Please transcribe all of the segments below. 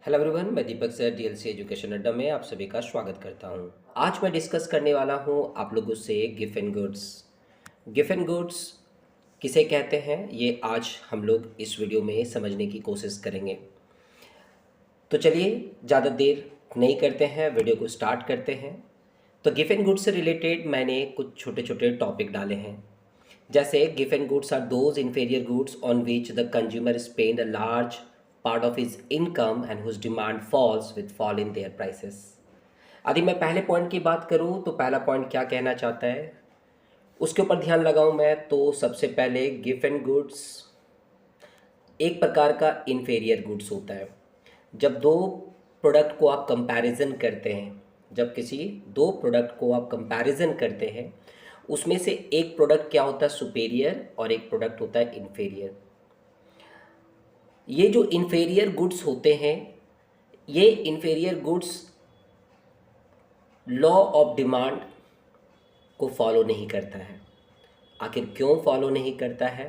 Hello everyone, मैं दीपक sir DLC education अड्डा में आप सभी का स्वागत करता हूं। आज मैं डिस्कस करने वाला हूं आप लोगों से gift and goods. Gift and goods किसे कहते हैं, ये आज हम लोग इस वीडियो में समझने की कोशिश करेंगे। तो चलिए ज़्यादा देर नहीं करते हैं, वीडियो को स्टार्ट करते हैं। तो गिफ्ट एंड गुड्स से रिलेटेड मैंने कुछ छोटे छोटे टॉपिक डाले हैं, जैसे gift and goods are those inferior goods on which the consumer spend a large part of his income and whose demand falls with fall in their prices. यदि मैं पहले पॉइंट की बात करूं तो पहला पॉइंट क्या कहना चाहता है उसके ऊपर ध्यान लगाऊं मैं, तो सबसे पहले गिफ्ट एंड गुड्स एक प्रकार का इन्फीरियर गुड्स होता है। जब दो प्रोडक्ट को आप कंपैरिजन करते हैं, जब किसी दो प्रोडक्ट को आप कंपैरिजन करते हैं, उसमें से एक प्रोडक्ट क्या होता है सुपेरियर और एक प्रोडक्ट होता है इन्फीरियर। ये जो इन्फीरियर गुड्स होते हैं, ये inferior goods law of demand को फॉलो नहीं करता है। आखिर क्यों फॉलो नहीं करता है,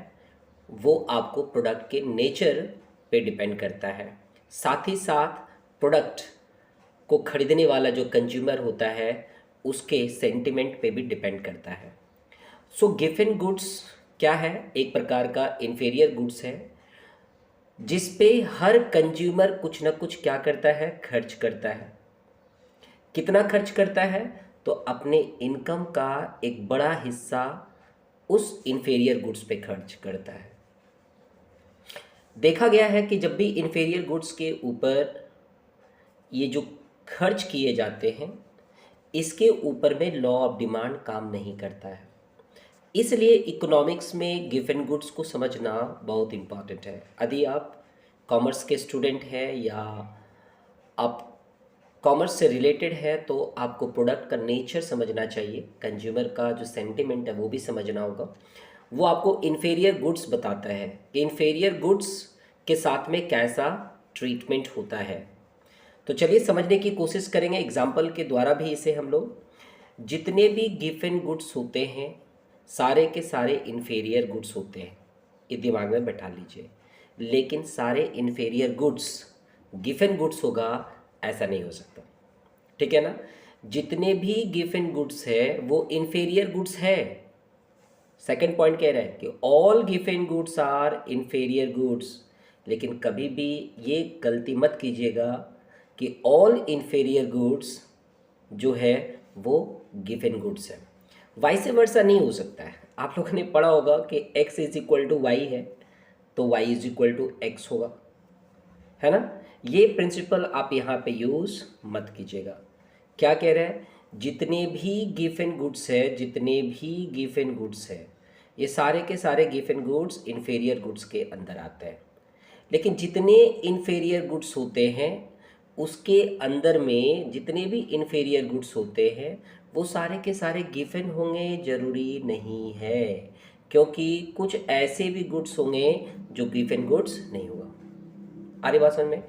वो आपको प्रोडक्ट के नेचर पे डिपेंड करता है। साथ ही साथ प्रोडक्ट को खरीदने वाला जो कंज्यूमर होता है उसके सेंटिमेंट पे भी डिपेंड करता है। सो गिफ्ट एंड गुड्स क्या है, एक प्रकार का इन्फीरियर गुड्स है जिस पे हर कंज्यूमर कुछ ना कुछ क्या करता है, खर्च करता है। कितना खर्च करता है, तो अपने इनकम का एक बड़ा हिस्सा उस इन्फीरियर गुड्स पे खर्च करता है। देखा गया है कि जब भी इन्फीरियर गुड्स के ऊपर ये जो खर्च किए जाते हैं, इसके ऊपर में लॉ ऑफ डिमांड काम नहीं करता है। इसलिए इकोनॉमिक्स में गिफ्ट एंड गुड्स को समझना बहुत इम्पॉर्टेंट है। यदि आप कॉमर्स के स्टूडेंट हैं या आप कॉमर्स से रिलेटेड है, तो आपको प्रोडक्ट का नेचर समझना चाहिए, कंज्यूमर का जो सेंटिमेंट है वो भी समझना होगा। वो आपको इन्फीरियर गुड्स बताता है कि इन्फीरियर गुड्स के साथ में कैसा ट्रीटमेंट होता है। तो चलिए समझने की कोशिश करेंगे एग्जाम्पल के द्वारा भी इसे हम लोग। जितने भी गिफ्ट एंड गुड्स होते हैं सारे के सारे इन्फीरियर गुड्स होते हैं, ये दिमाग में बैठा लीजिए। लेकिन सारे inferior goods gift and goods होगा ऐसा नहीं हो सकता, ठीक है ना। जितने भी गिफ्ट एंड गुड्स है वो इन्फीरियर गुड्स है। सेकंड पॉइंट कह रहा है कि all gift and goods are inferior goods. लेकिन कभी भी ये गलती मत कीजिएगा कि ऑल इन्फीरियर गुड्स जो है वो गिफ्ट एंड गुड्स है। वाइस वर्सा नहीं हो सकता है। आप लोगों ने पढ़ा होगा कि x is equal to y है तो y is equal to x होगा, है ना। ये प्रिंसिपल आप यहाँ पे यूज़ मत कीजिएगा। क्या कह रहा है, जितने भी गिफ्ट एंड गुड्स है, जितने भी गिफ्ट एंड गुड्स है, ये सारे के सारे gift and goods inferior goods के अंदर आते हैं। लेकिन जितने इन्फीरियर गुड्स होते हैं उसके अंदर में जितने भी इन्फीरियर गुड्स होते हैं वो सारे के सारे गिफ्ट एंड होंगे ज़रूरी नहीं है, क्योंकि कुछ ऐसे भी गुड्स होंगे जो गिफ्ट एंड गुड्स नहीं होगा। आ रही बात समझ में।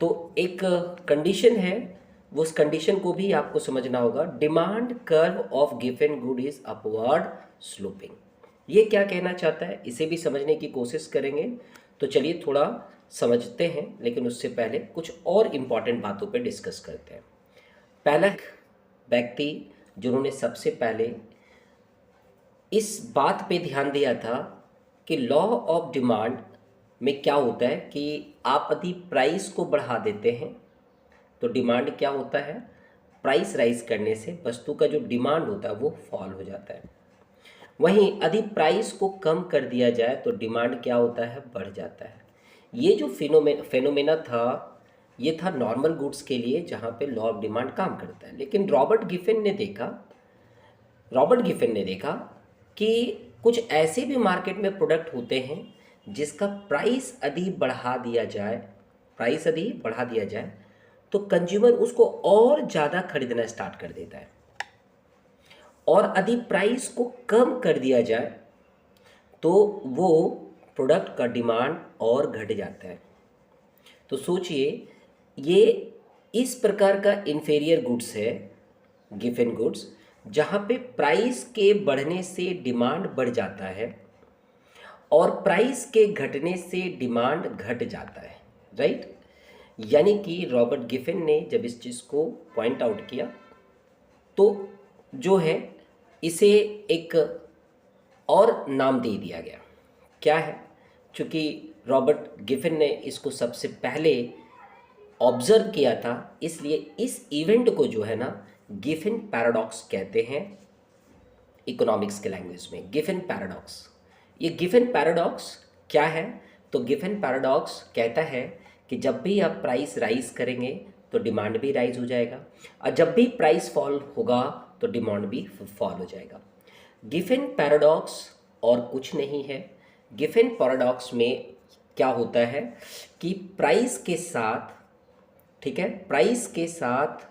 तो एक कंडीशन है, वो उस कंडीशन को भी आपको समझना होगा। Demand curve of gift and good is upward sloping. ये क्या कहना चाहता है, इसे भी समझने की कोशिश करेंगे। तो चलिए थोड़ा समझते हैं, लेकिन उससे पहले कुछ और इम्पॉर्टेंट बातों पे डिस्कस करते हैं। पहला व्यक्ति जिन्होंने सबसे पहले इस बात पे ध्यान दिया था कि लॉ ऑफ डिमांड में क्या होता है कि आप यदि प्राइस को बढ़ा देते हैं तो डिमांड क्या होता है, प्राइस राइज करने से वस्तु का जो डिमांड होता है वो फॉल हो जाता है। वहीं यदि प्राइस को कम कर दिया जाए तो डिमांड क्या होता है, बढ़ जाता है। ये जो फेनोमेना था ये था नॉर्मल गुड्स के लिए जहाँ पे लॉ ऑफ डिमांड काम करता है। लेकिन रॉबर्ट गिफिन ने देखा कि कुछ ऐसे भी मार्केट में प्रोडक्ट होते हैं जिसका प्राइस यदि बढ़ा दिया जाए तो कंज्यूमर उसको और ज़्यादा खरीदना स्टार्ट कर देता है, और यदि प्राइस को कम कर दिया जाए तो वो प्रोडक्ट का डिमांड और घट जाता है। तो सोचिए, ये इस प्रकार का इन्फीरियर गुड्स है गिफ्ट एंड गुड्स, जहाँ पे प्राइस के बढ़ने से डिमांड बढ़ जाता है और प्राइस के घटने से डिमांड घट जाता है, राइट। यानी कि रॉबर्ट गिफिन ने जब इस चीज़ को पॉइंट आउट किया तो जो है इसे एक और नाम दे दिया गया। क्या है? चूँकि रॉबर्ट गिफिन ने इसको सबसे पहले ऑब्जर्व किया था, इसलिए इस इवेंट को जो है ना गिफिन पैराडॉक्स कहते हैं इकोनॉमिक्स के लैंग्वेज में, गिफिन पैराडॉक्स। ये गिफिन पैराडॉक्स क्या है? तो गिफिन पैराडॉक्स कहता है कि जब भी आप प्राइस राइज करेंगे तो डिमांड भी राइज हो जाएगा, और जब भी प्राइस फॉल होगा तो डिमांड भी फॉल हो जाएगा। गिफिन पैराडॉक्स और कुछ नहीं है। गिफिन पैराडॉक्स में क्या होता है कि प्राइस के साथ, ठीक है, प्राइस के साथ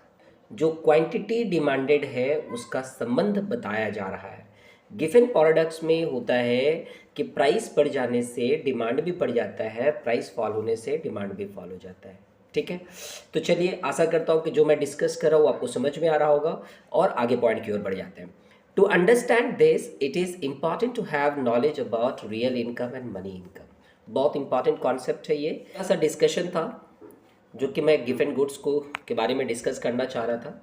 जो क्वांटिटी डिमांडेड है उसका संबंध बताया जा रहा है। गिफिन पैराडॉक्स में होता है कि प्राइस बढ़ जाने से डिमांड भी बढ़ जाता है, प्राइस फॉल होने से डिमांड भी फॉल हो जाता है। ठीक है, तो चलिए आशा करता हूँ कि जो मैं डिस्कस कर रहा हूँ आपको समझ में आ रहा होगा, और आगे पॉइंट की ओर बढ़ जाते हैं। To understand this it is important to have knowledge about real income and money income. बहुत इंपॉर्टेंट कॉन्सेप्ट है ये। ऐसा डिस्कशन था जो कि मैं गिफिन गुड्स को के बारे में डिस्कस करना चाह रहा था,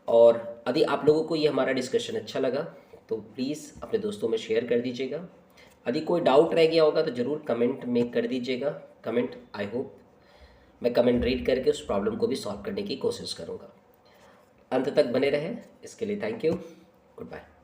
और यदि आप लोगों को ये हमारा डिस्कशन अच्छा लगा तो प्लीज़ अपने दोस्तों में शेयर कर दीजिएगा। यदि कोई डाउट रह गया होगा तो ज़रूर कमेंट में कर दीजिएगा। कमेंट, आई होप मैं कमेंट रीड करके उस प्रॉब्लम को भी सॉल्व करने की कोशिश करूँगा। अंत तक बने रहें, इसके लिए थैंक यू। Good bye.